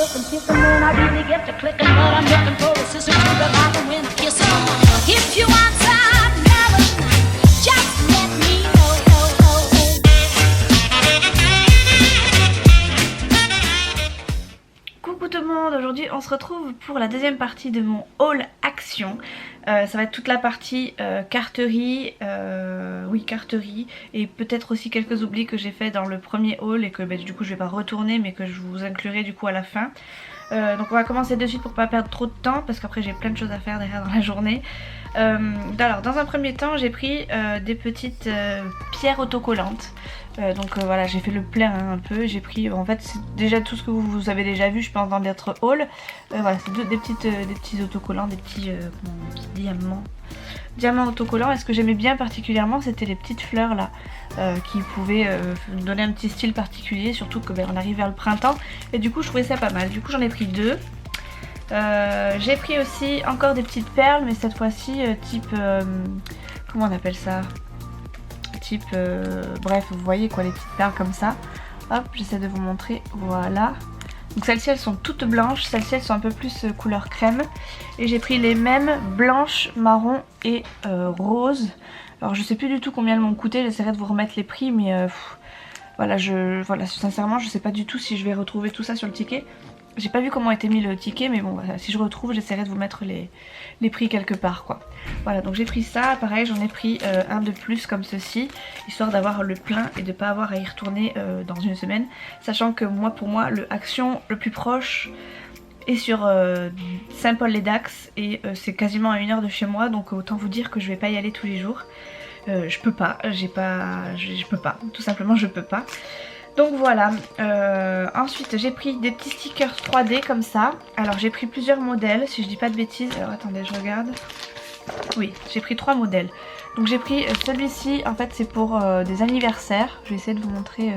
kissing, kissing when I really get to clicking, but I'm looking for a sister to the light and when kissing. If you want some melon, just let me know. Coucou tout le monde, aujourd'hui on se retrouve pour la deuxième partie de mon haul action. Ça va être toute la partie carterie, carterie, et peut-être aussi quelques oublis que j'ai fait dans le premier haul et que du coup je vais pas retourner mais que je vous inclurai du coup à la fin. Donc on va commencer de suite pour pas perdre trop de temps parce qu'après j'ai plein de choses à faire derrière dans la journée. Alors dans un premier temps j'ai pris des petites pierres autocollantes. Voilà, j'ai fait le plein un peu, j'ai pris, en fait c'est déjà tout ce que vous avez déjà vu je pense dans l'autre haul. Voilà, c'est des petits autocollants, des petits diamants autocollants. Et ce que j'aimais bien particulièrement c'était les petites fleurs là qui pouvaient donner un petit style particulier, surtout que on arrive vers le printemps et du coup je trouvais ça pas mal. Du coup j'en ai pris deux. J'ai pris aussi encore des petites perles mais cette fois-ci type, comment on appelle ça, type, bref vous voyez quoi, les petites perles comme ça. Hop, j'essaie de vous montrer, voilà. Donc celles-ci elles sont toutes blanches, celles-ci elles sont un peu plus couleur crème. Et j'ai pris les mêmes blanches, marron et rose. Alors je sais plus du tout combien elles m'ont coûté, j'essaierai de vous remettre les prix mais voilà, sincèrement je sais pas du tout si je vais retrouver tout ça sur le ticket. J'ai pas vu comment était mis le ticket mais bon voilà, si je retrouve j'essaierai de vous mettre les prix quelque part quoi. Voilà, donc j'ai pris ça, pareil j'en ai pris un de plus comme ceci, histoire d'avoir le plein et de pas avoir à y retourner dans une semaine. Sachant que pour moi le action le plus proche est sur Saint-Paul-les-Dax et c'est quasiment à 1 heure de chez moi, donc autant vous dire que je vais pas y aller tous les jours. Je peux pas, je peux pas, tout simplement je peux pas. Donc voilà, ensuite j'ai pris des petits stickers 3D comme ça. Alors j'ai pris plusieurs modèles si je dis pas de bêtises. Alors attendez je regarde. Oui, j'ai pris 3 modèles. Donc j'ai pris celui-ci, en fait c'est pour des anniversaires. Je vais essayer de vous montrer.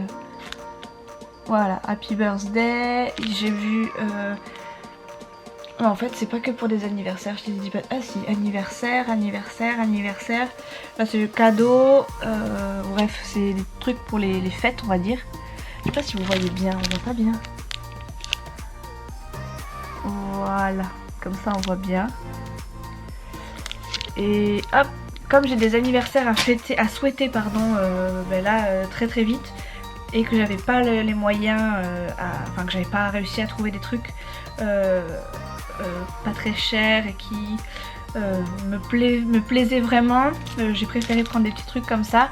Voilà, Happy Birthday. J'ai vu... en fait c'est pas que pour des anniversaires, je dis pas... Ah si, anniversaire. Là c'est le cadeau. Bref, c'est des trucs pour les fêtes on va dire. Je sais pas si vous voyez bien, on voit pas bien. Voilà, comme ça on voit bien. Et hop, comme j'ai des anniversaires à souhaiter très vite, et que j'avais pas les moyens, que j'avais pas réussi à trouver des trucs pas très chers et qui me plaisaient vraiment, j'ai préféré prendre des petits trucs comme ça.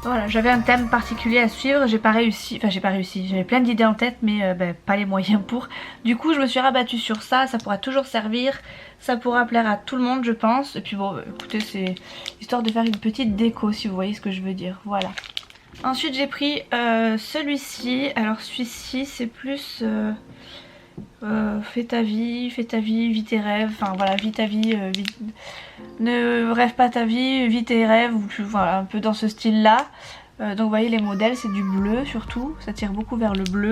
Voilà, j'avais un thème particulier à suivre, j'ai pas réussi, j'avais plein d'idées en tête mais pas les moyens pour. Du coup je me suis rabattue sur ça, ça pourra toujours servir, ça pourra plaire à tout le monde je pense. Et puis bon écoutez, c'est histoire de faire une petite déco si vous voyez ce que je veux dire, voilà. Ensuite j'ai pris celui-ci, alors celui-ci c'est plus... fais ta vie, vis tes rêves, enfin voilà, vis ta vie, ne rêve pas ta vie, vis tes rêves, voilà, un peu dans ce style là. Donc vous voyez les modèles c'est du bleu surtout, ça tire beaucoup vers le bleu,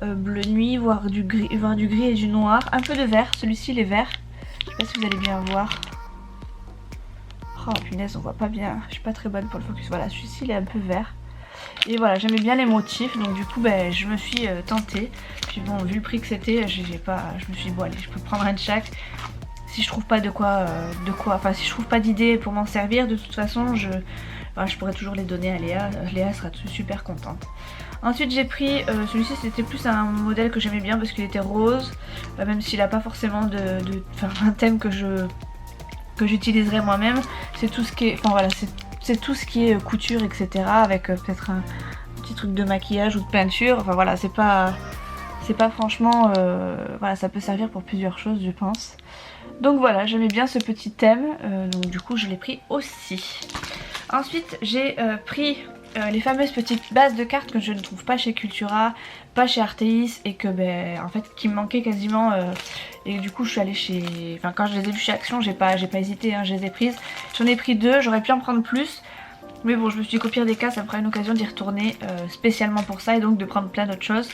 bleu nuit, voire du gris et du noir, un peu de vert, celui-ci il est vert, je sais pas si vous allez bien voir. Oh punaise on voit pas bien, je suis pas très bonne pour le focus, voilà celui-ci il est un peu vert. Et voilà, j'aimais bien les motifs, donc du coup je me suis tentée. Puis bon, vu le prix que c'était, je me suis dit bon allez, je peux prendre un de chaque. Si je trouve pas si je trouve pas d'idée pour m'en servir, de toute façon je pourrais toujours les donner à Léa. Léa sera super contente. Ensuite j'ai pris celui-ci, c'était plus un modèle que j'aimais bien parce qu'il était rose, même s'il a pas forcément un thème que j'utiliserai moi-même. C'est tout ce qui est, c'est tout ce qui est couture etc, avec peut-être un petit truc de maquillage ou de peinture, enfin voilà, c'est pas franchement, voilà, ça peut servir pour plusieurs choses je pense. Donc voilà, j'aimais bien ce petit thème, donc du coup je l'ai pris aussi. Ensuite j'ai pris les fameuses petites bases de cartes que je ne trouve pas chez Cultura, pas chez Artéis et que en fait qui me manquaient quasiment, et du coup je suis allée chez... Enfin quand je les ai vues chez Action j'ai pas hésité, hein, je les ai prises. J'en ai pris 2, j'aurais pu en prendre plus. Mais bon je me suis dit qu'au pire des cas ça me fera une occasion d'y retourner spécialement pour ça et donc de prendre plein d'autres choses.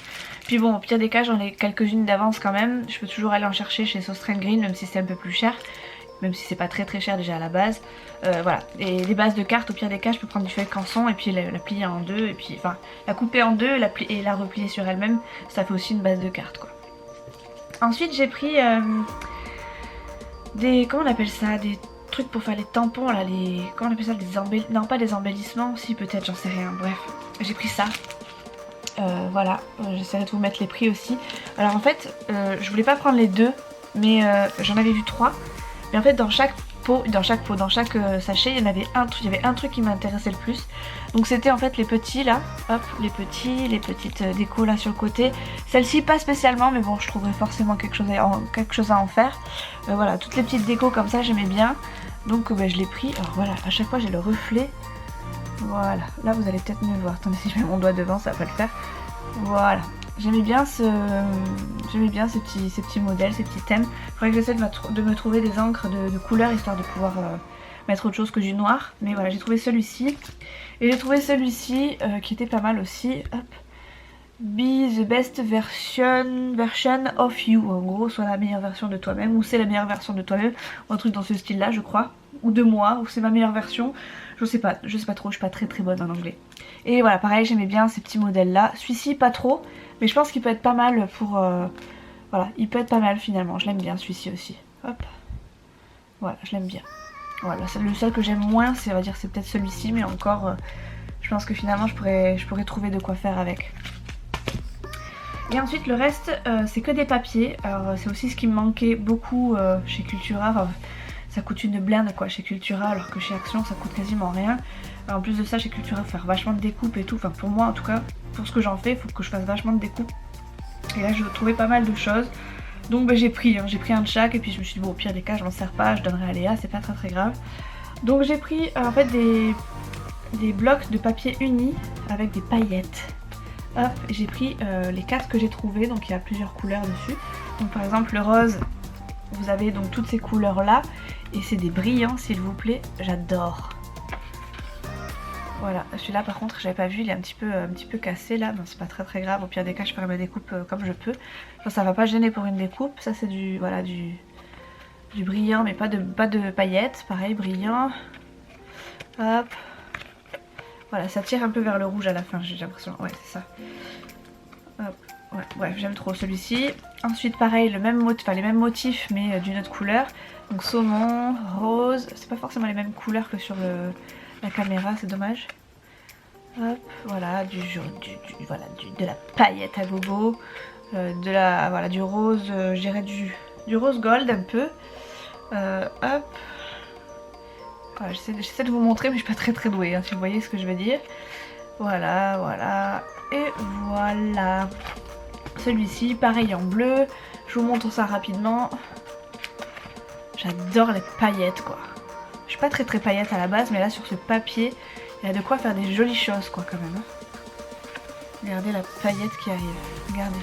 Puis bon au pire des cas j'en ai quelques-unes d'avance quand même. Je peux toujours aller en chercher chez Sauce Green même si c'est un peu plus cher. Même si c'est pas très cher déjà à la base. Voilà. Et les bases de cartes au pire des cas je peux prendre du feuille canson et puis la plier en deux. Et puis enfin la couper en deux et la replier sur elle-même. Ça fait aussi une base de cartes quoi. Ensuite j'ai pris des... comment on appelle ça? Des trucs pour faire les tampons là, les... comment on appelle ça? Des embellissements? Non, pas des embellissements, si peut-être, j'en sais rien, bref. J'ai pris ça. Voilà, j'essaierai de vous mettre les prix aussi. Alors en fait, je voulais pas prendre les deux, mais j'en avais vu 3. Mais en fait dans chaque sachet, il y avait un truc qui m'intéressait le plus. Donc c'était en fait les petits là, hop, les petites décos là sur le côté. Celle-ci pas spécialement, mais bon, je trouverais forcément quelque chose à en faire. Voilà, toutes les petites décos comme ça, j'aimais bien. Donc je l'ai pris. Alors voilà, à chaque fois j'ai le reflet. Voilà, là vous allez peut-être mieux voir. Attendez, si je mets mon doigt devant, ça va pas le faire. Voilà. J'aimais bien ces petits modèles, ces petits thèmes. Il faudrait que j'essaie de me trouver des encres de couleurs histoire de pouvoir mettre autre chose que du noir. Mais voilà, j'ai trouvé celui-ci. Et j'ai trouvé celui-ci qui était pas mal aussi. Hop. Be the best version of you. En gros, soit la meilleure version de toi-même, ou c'est la meilleure version de toi-même. Ou un truc dans ce style-là, je crois. Ou de moi, ou c'est ma meilleure version. Je sais pas trop, je suis pas très bonne en anglais. Et voilà, pareil, j'aimais bien ces petits modèles-là. Celui-ci, pas trop. Mais je pense qu'il peut être pas mal pour... voilà, il peut être pas mal finalement. Je l'aime bien celui-ci aussi. Hop. Voilà, je l'aime bien. Voilà, le seul que j'aime moins, c'est, on va dire, c'est peut-être celui-ci. Mais encore, je pense que finalement, je pourrais trouver de quoi faire avec. Et ensuite, le reste, c'est que des papiers. Alors, c'est aussi ce qui me manquait beaucoup chez Cultura. Enfin, ça coûte une blinde quoi chez Cultura, alors que chez Action, ça coûte quasiment rien. Alors, en plus de ça, chez Cultura, il faut faire vachement de découpes et tout. Enfin, pour moi, en tout cas, pour ce que j'en fais, il faut que je fasse vachement de découpes. Et là, je trouvais pas mal de choses. Donc, j'ai pris un de chaque. Et puis, je me suis dit, bon, au pire des cas, je m'en sers pas. Je donnerai à Léa, c'est pas très grave. Donc, j'ai pris en fait des blocs de papier uni avec des paillettes. Hop, j'ai pris les 4 que j'ai trouvés. Donc, il y a plusieurs couleurs dessus. Donc, par exemple, le rose, vous avez donc toutes ces couleurs là. Et c'est des brillants, s'il vous plaît. J'adore. Voilà, celui-là par contre j'avais pas vu, il est un petit peu cassé là, bon c'est pas très grave, au pire des cas je ferai ma découpe comme je peux. Enfin, ça va pas gêner pour une découpe, ça c'est du brillant mais pas de paillettes, pareil brillant. Hop. Voilà, ça tire un peu vers le rouge à la fin, j'ai l'impression, ouais c'est ça. Hop. Ouais, bref, j'aime trop celui-ci. Ensuite pareil, les mêmes motifs mais d'une autre couleur. Donc saumon, rose, c'est pas forcément les mêmes couleurs que sur la caméra, c'est dommage. Hop, voilà, du jaune, de la paillette à gogo, du rose, je dirais du rose gold un peu. Hop, voilà, j'essaie de vous montrer, mais je suis pas très douée, hein, si vous voyez ce que je veux dire. Voilà, et voilà. Celui-ci, pareil en bleu, je vous montre ça rapidement. J'adore les paillettes quoi. Je suis pas très paillettes à la base, mais là sur ce papier, il y a de quoi faire des jolies choses quoi quand même. Regardez la paillette qui arrive. Regardez.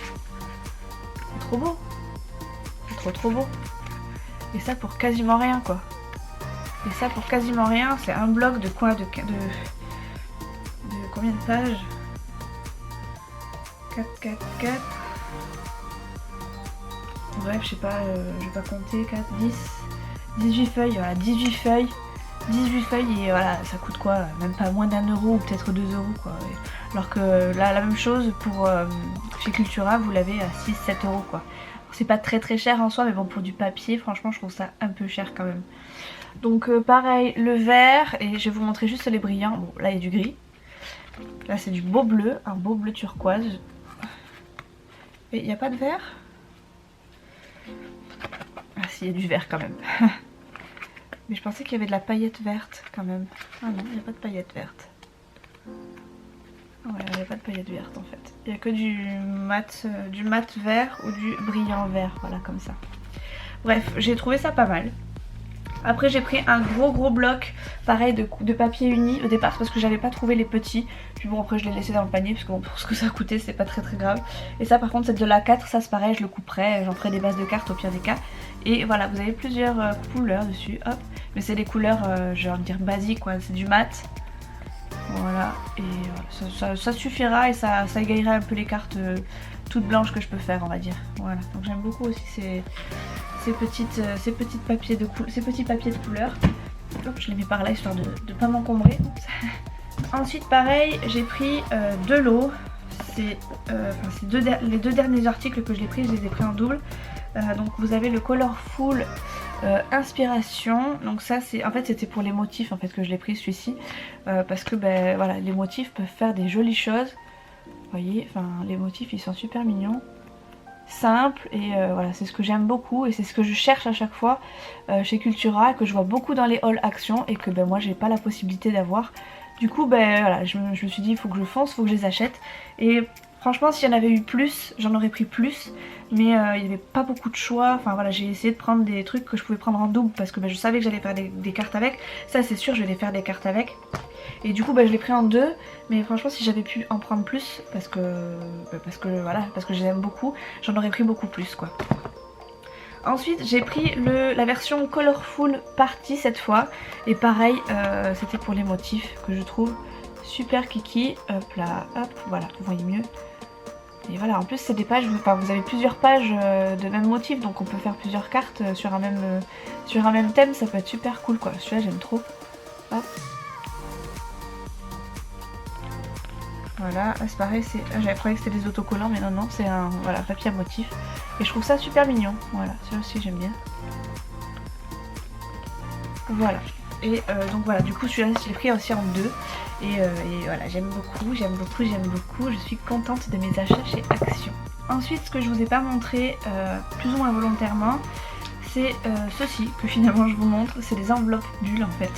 C'est trop beau. C'est trop beau. Et ça pour quasiment rien quoi. Et ça pour quasiment rien, c'est un bloc de quoi de combien de pages? 4. Bref, je sais pas, je vais pas compter, 4, 10, 18 feuilles, voilà, 18 feuilles et voilà, ça coûte quoi? Même pas moins d'1 euro ou peut-être 2 euros quoi. Alors que là, la même chose pour chez Cultura, vous l'avez à 6-7 euros quoi. C'est pas très cher en soi, mais bon, pour du papier, franchement, je trouve ça un peu cher quand même. Donc pareil, le vert, et je vais vous montrer juste les brillants. Bon, là il y a du gris. Là c'est du beau bleu, un beau bleu turquoise. Et il n'y a pas de vert? Ah si, il y a du vert quand même. Mais je pensais qu'il y avait de la paillette verte quand même. Ah non, il n'y a pas de paillette verte. Ouais, il n'y a pas de paillette verte en fait. Il n'y a que du mat vert ou du brillant vert, voilà comme ça. Bref, j'ai trouvé ça pas mal. Après j'ai pris un gros bloc pareil de papier uni au départ parce que j'avais pas trouvé les petits. Puis bon après je l'ai laissé dans le panier parce que bon pour ce que ça coûtait c'est pas très grave. Et ça par contre c'est de l'A4, ça c'est pareil, je le couperai, j'en ferai des bases de cartes au pire des cas. Et voilà, vous avez plusieurs couleurs dessus, hop. Mais c'est des couleurs j'ai envie de dire basiques quoi, c'est du mat. Voilà, et voilà, ça suffira et ça égayera un peu les cartes toutes blanches que je peux faire on va dire. Voilà, donc j'aime beaucoup aussi ces petits papiers de couleur. Hop, je les mets par là histoire de pas m'encombrer. Ensuite pareil, j'ai pris de l'eau. C'est les deux derniers articles que je l'ai pris, je les ai pris en double. Donc vous avez le Colorful Inspiration. Donc ça c'est en fait c'était pour les motifs en fait que je l'ai pris celui-ci parce que ben voilà, les motifs peuvent faire des jolies choses. Vous voyez, enfin les motifs ils sont super mignons, simples et voilà, c'est ce que j'aime beaucoup et c'est ce que je cherche à chaque fois chez Cultura, que je vois beaucoup dans les hauls action et que ben moi j'ai pas la possibilité d'avoir. Du coup ben voilà, je me suis dit il faut que je fonce, il faut que je les achète. Et franchement s'il y en avait eu plus, j'en aurais pris plus. Mais il n'y avait pas beaucoup de choix. Enfin voilà, j'ai essayé de prendre des trucs que je pouvais prendre en double parce que ben, je savais que j'allais faire des cartes avec. Ça c'est sûr, je vais les faire des cartes avec. Et du coup ben, je l'ai pris en deux. Mais franchement si j'avais pu en prendre plus, parce que je les aime beaucoup, j'en aurais pris beaucoup plus quoi. Ensuite j'ai pris la version Colorful Party cette fois. Et pareil, c'était pour les motifs que je trouve super kiki. Hop là, hop, voilà, vous voyez mieux. Et voilà, en plus c'est des pages, enfin vous avez plusieurs pages de même motif, donc on peut faire plusieurs cartes sur un même thème, ça peut être super cool quoi. Celui-là j'aime trop. Hop. Voilà, c'est pareil, j'avais croyé que c'était des autocollants, mais non, c'est un voilà, papier à motif. Et je trouve ça super mignon, voilà, celui-là aussi j'aime bien. Voilà, et donc voilà, du coup celui-là je l'ai pris aussi en deux. Et voilà, j'aime beaucoup, je suis contente de mes achats chez Action. Ensuite, ce que je vous ai pas montré, plus ou moins volontairement, c'est ceci que finalement je vous montre, c'est des enveloppes bulles en fait.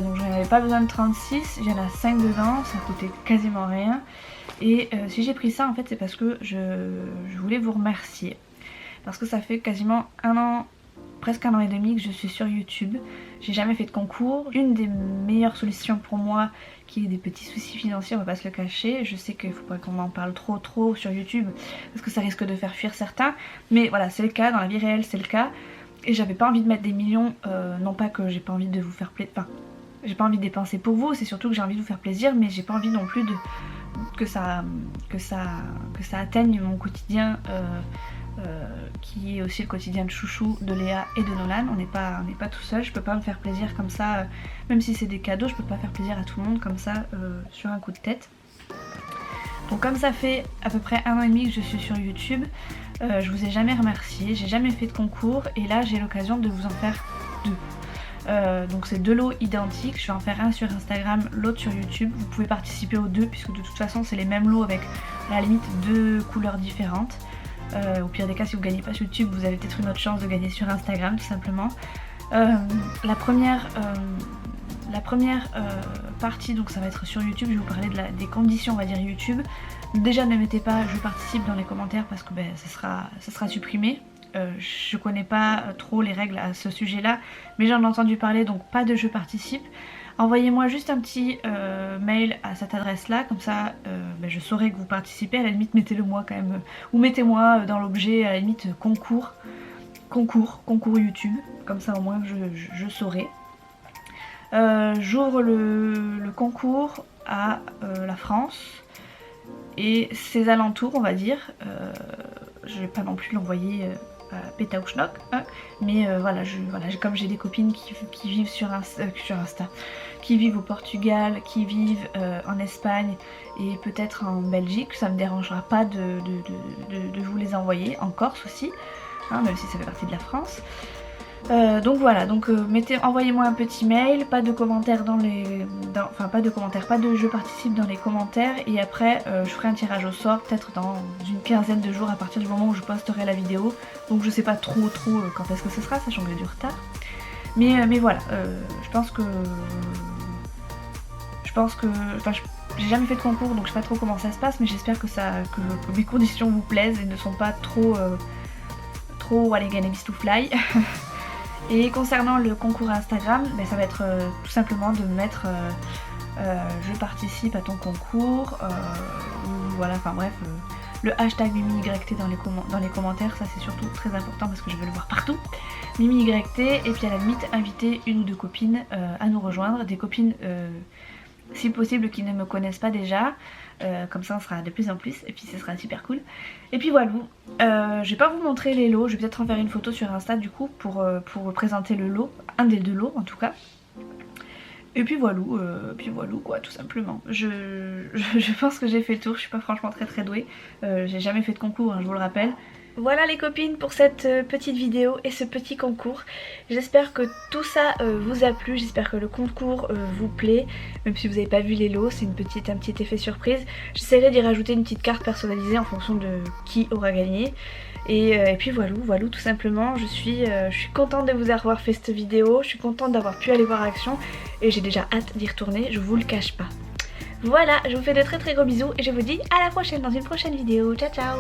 Donc j'en avais pas besoin de 36, il y en a 5 dedans, ça coûtait quasiment rien. Et si j'ai pris ça en fait c'est parce que je voulais vous remercier. Parce que ça fait quasiment un an, presque un an et demi que je suis sur YouTube. J'ai jamais fait de concours. Une des meilleures solutions pour moi, qui est des petits soucis financiers, on va pas se le cacher. Je sais qu'il faut pas qu'on en parle trop sur YouTube parce que ça risque de faire fuir certains. Mais voilà, c'est le cas, dans la vie réelle c'est le cas. Et j'avais pas envie de mettre des millions, non pas que j'ai pas envie de vous faire plaisir, enfin j'ai pas envie de dépenser pour vous, c'est surtout que j'ai envie de vous faire plaisir, mais j'ai pas envie non plus que ça atteigne mon quotidien. Qui est aussi le quotidien de Chouchou, de Léa et de Nolan. On n'est pas tout seul, je peux pas me faire plaisir comme ça, même si c'est des cadeaux, je peux pas faire plaisir à tout le monde comme ça sur un coup de tête. Donc comme ça fait à peu près un an et demi que je suis sur YouTube, je vous ai jamais remercié, j'ai jamais fait de concours et là j'ai l'occasion de vous en faire deux. Donc c'est deux lots identiques, je vais en faire un sur Instagram, l'autre sur YouTube. Vous pouvez participer aux deux puisque de toute façon c'est les mêmes lots avec à la limite deux couleurs différentes. Au pire des cas, si vous gagnez pas sur YouTube, vous avez peut-être une autre chance de gagner sur Instagram tout simplement. La première partie, donc ça va être sur YouTube, je vais vous parler des conditions on va dire YouTube. Déjà ne mettez pas je participe dans les commentaires parce que ben, ça sera supprimé. Je connais pas trop les règles à ce sujet là, mais j'en ai entendu parler, donc pas de je participe. Envoyez-moi juste un petit mail à cette adresse là, comme ça ben, je saurai que vous participez. À la limite mettez-le moi quand même, ou mettez-moi dans l'objet à la limite concours YouTube, comme ça au moins je saurai. J'ouvre le concours à la France et ses alentours on va dire. Je vais pas non plus l'envoyer à Pétaouchnok, hein, mais voilà, comme j'ai des copines qui vivent sur Insta, qui vivent au Portugal, qui vivent en Espagne et peut-être en Belgique, ça me dérangera pas de vous les envoyer, en Corse aussi, hein, même si ça fait partie de la France. Donc voilà, donc envoyez-moi un petit mail, pas de commentaires pas de je participe dans les commentaires, et après je ferai un tirage au sort peut-être dans une quinzaine de jours à partir du moment où je posterai la vidéo. Donc je sais pas trop quand est-ce que ce sera, sachant que j'ai du retard. Mais voilà, je pense que j'ai jamais fait de concours donc je sais pas trop comment ça se passe, mais j'espère que mes conditions vous plaisent et ne sont pas trop allez Ganabis to fly. Et concernant le concours Instagram, ben ça va être tout simplement de mettre je participe à ton concours, ou voilà, enfin bref, le hashtag MimiYT dans les commentaires, ça c'est surtout très important parce que je veux le voir partout. MimiYT, et puis à la limite inviter une ou deux copines à nous rejoindre, des copines si possible qui ne me connaissent pas déjà. Comme ça on sera de plus en plus et puis ce sera super cool. Et puis voilà, je vais pas vous montrer les lots, je vais peut-être en faire une photo sur Insta du coup pour présenter le lot, un des deux lots en tout cas. Et puis voilà, quoi, tout simplement. Je pense que j'ai fait le tour, je suis pas franchement très douée, j'ai jamais fait de concours, hein, je vous le rappelle. Voilà les copines pour cette petite vidéo et ce petit concours. J'espère que tout ça vous a plu, j'espère que le concours vous plaît. Même si vous n'avez pas vu les lots, c'est un petit effet surprise. J'essaierai d'y rajouter une petite carte personnalisée en fonction de qui aura gagné. Et puis voilà tout simplement. Je suis contente de vous avoir fait cette vidéo, je suis contente d'avoir pu aller voir Action et j'ai déjà hâte d'y retourner, je vous le cache pas. Voilà, je vous fais de très gros bisous et je vous dis à la prochaine dans une prochaine vidéo. Ciao ciao.